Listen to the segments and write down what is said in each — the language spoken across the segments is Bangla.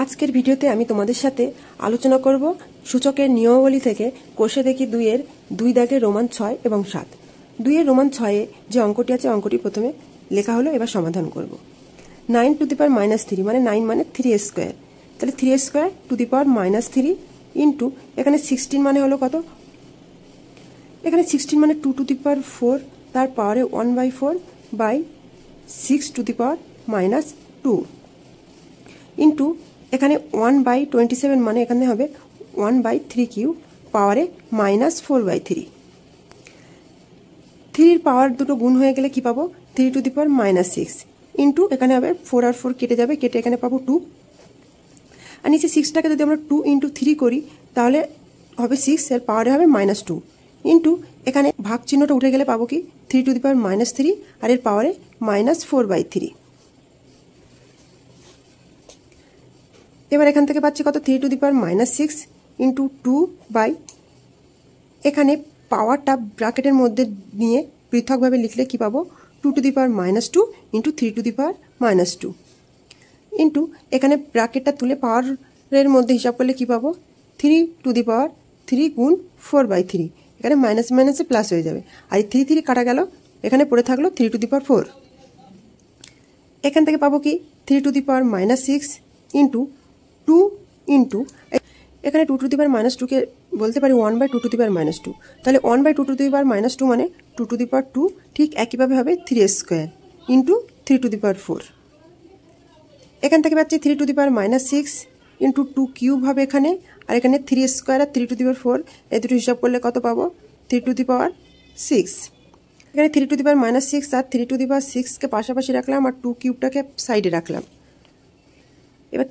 আজকের ভিডিওতে আমি তোমাদের সাথে আলোচনা করব সূচকের নিয়মাবলী থেকে কোষে দেখি 2 এর 2 দাগের রোমান 6 এবং 7। 2 এর রোমান 6 এ যে অঙ্কটি আছে অঙ্কটি প্রথমে লেখা হলো, এবার সমাধান করব। 9 টু দি পাওয়ার -3 মানে 9 মানে 3 স্কয়ার, তাহলে 3 square to the power -3 into এখানে 16 মানে হলো কত, এখানে 16 মানে 2 টু দি পাওয়ার 4 তার পাওয়ারে 1/4 by 6 to the power -2 into এখানে 1/27 মানে এখানে হবে 1/3 কিউব পাওয়ারে -4/3। 3 পাওয়ার দুটো গুণ হয়ে গেলে কি পাবো, 3 টু দি পাওয়ার -6 ইনটু এখানে হবে 4 আর 4 কেটে যাবে, কেটে এখানে পাবো 2, আর নিচে 6টাকে যদি আমরা 2 ইনটু 3 করি তাহলে হবে 6, এর পাওয়ারে হবে -2 ইনটু এখানে ভাগ চিহ্নটা উঠে গেলে পাবো কি 3 টু দি পাওয়ার -3 আর এর পাওয়ারে -4/3। এবার এখান থেকে পাচ্ছি কত, 3 to the power -6 into 2 by এখানে পাওয়ারটা ব্র্যাকেটের মধ্যে নিয়ে পৃথকভাবে লিখলে কি পাবো, 2 two the power -2 into 3 to the power -2 into এখানে ব্র্যাকেটটা তুলে পাওয়ারের মধ্যে হিসাব করলে কি পাবো, 3 টু দি পাওয়ার 3 গুণ 4/3, এখানে মাইনাস মাইনাসে প্লাস হয়ে যাবে, আর এই 3 কাটা গেল, এখানে পড়ে থাকলো 3 টু দি পাওয়ার 4। এখান থেকে পাবো কি 3 to the power -6 into 2 into এখানে 2 টু দি পাওয়ার -2 কে বলতে পারি 1/2 টু দি পাওয়ার -2, তাহলে 1/2 টু দি পাওয়ার -2 মানে 2 টু দি পাওয়ার 2, ঠিক একইভাবে হবে 3 স্কয়ার ইন্টু 3 টু দি পাওয়ার 4। এখান থেকে পাচ্ছি 3 to the power -6 into 2 cube হবে এখানে, আর এখানে 3 স্কয়ার আর 3 টু দি পাওয়ার 4, এই দুটো হিসাব করলে কত পাবো, 3 টু দি পাওয়ার 6। এখানে 3 to the power -6 R 3 to the পাওয়ার 6কে পাশাপাশি রাখলাম আর 2 কিউবটাকে সাইডে রাখলাম। এবার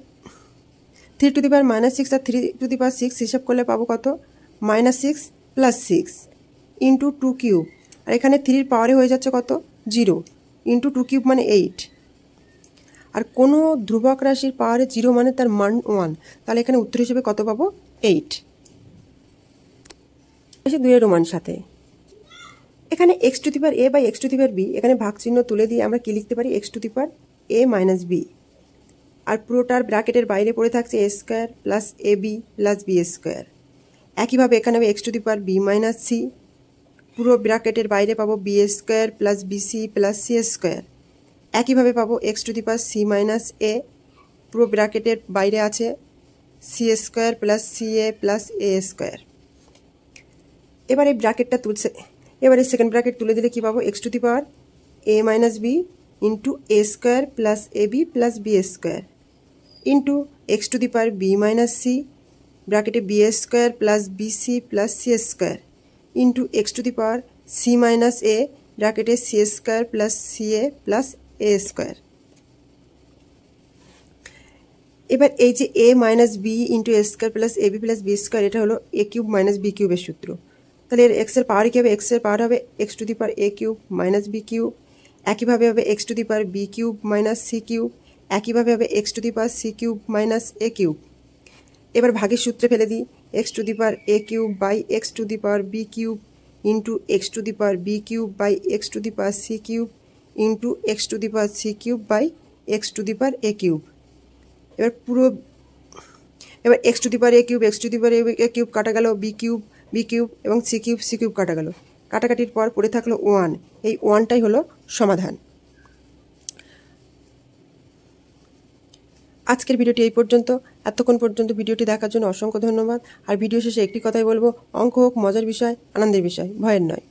3 to the power -6 R 3 to the power 6 হিসাব করলে পাবো কত, -6 প্লাস 6 ইন্টু 2 কিউব, আর এখানে 3 পাওয়ারে হয়ে যাচ্ছে কত, 0 ইন্টু 2 কিউব মানে 8, আর কোনো ধ্রুবক রাশির পাওয়ারে 0 মানে তার মান 1, তাহলে এখানে উত্তর হিসেবে কত পাবো, 8। 2 এর রোমান 7 এখানে x to the power a by x to the power b, এখানে ভাগ চিহ্ন তুলে দিয়ে আমরা কি লিখতে পারি, x to the power a minus b, আর পুরোটার ব্র্যাকেটের বাইরে পড়ে থাকছে a square plus ab plus b square. একইভাবে এখানে হবে x to the power b minus c, পুরো ব্র্যাকেটের বাইরে পাবো b square plus bc plus c square. একইভাবে পাবো x to the power c minus a, পুরো ব্র্যাকেটের বাইরে আছে c square plus ca plus a square. এবার এই ব্র্যাকেটটা তুলছে, এবারে সেকেন্ড ব্র্যাকেট তুলে দিলে কি পাবো, x to the power a minus b into a square plus ab plus b square into x to the power b minus c, ব্র্যাকেটে b square plus bc plus c square into x to the power c minus a, ব্র্যাকেটে c square plus ca plus a square. এবার এই যে a minus b into a square plus ab plus b square, এটা হলো a কিউব মাইনাস b কিউবের সূত্র। তাহলে এর x এর পাওয়ার কি হবে, x এর পাওয়ার হবে x to the power a cube minus b cube, একইভাবে হবে x to the power b cube minus c cube, একইভাবে হবে x to the power c cube minus a cube. এবার ভাগের সূত্রে ফেলে দিই, x to the power a cube by x to the power b cube into x to the power b cube by x to the power c cube into x to the power c cube by x to the power a cube. এবার x to the power a cube x to the power a cube কাটা গেল, b কিউব এবং c কিউব কাটা গেল, কাটাকাটির পর পড়ে থাকলো 1, এই 1টাই হলো সমাধান। আজকের ভিডিওটি এই পর্যন্ত। এতক্ষণ পর্যন্ত ভিডিওটি দেখার জন্য অসংখ্য ধন্যবাদ। আর ভিডিও শেষে একটি কথাই বলবো, অঙ্ক হোক মজার বিষয়, আনন্দের বিষয়, ভয়ের নয়।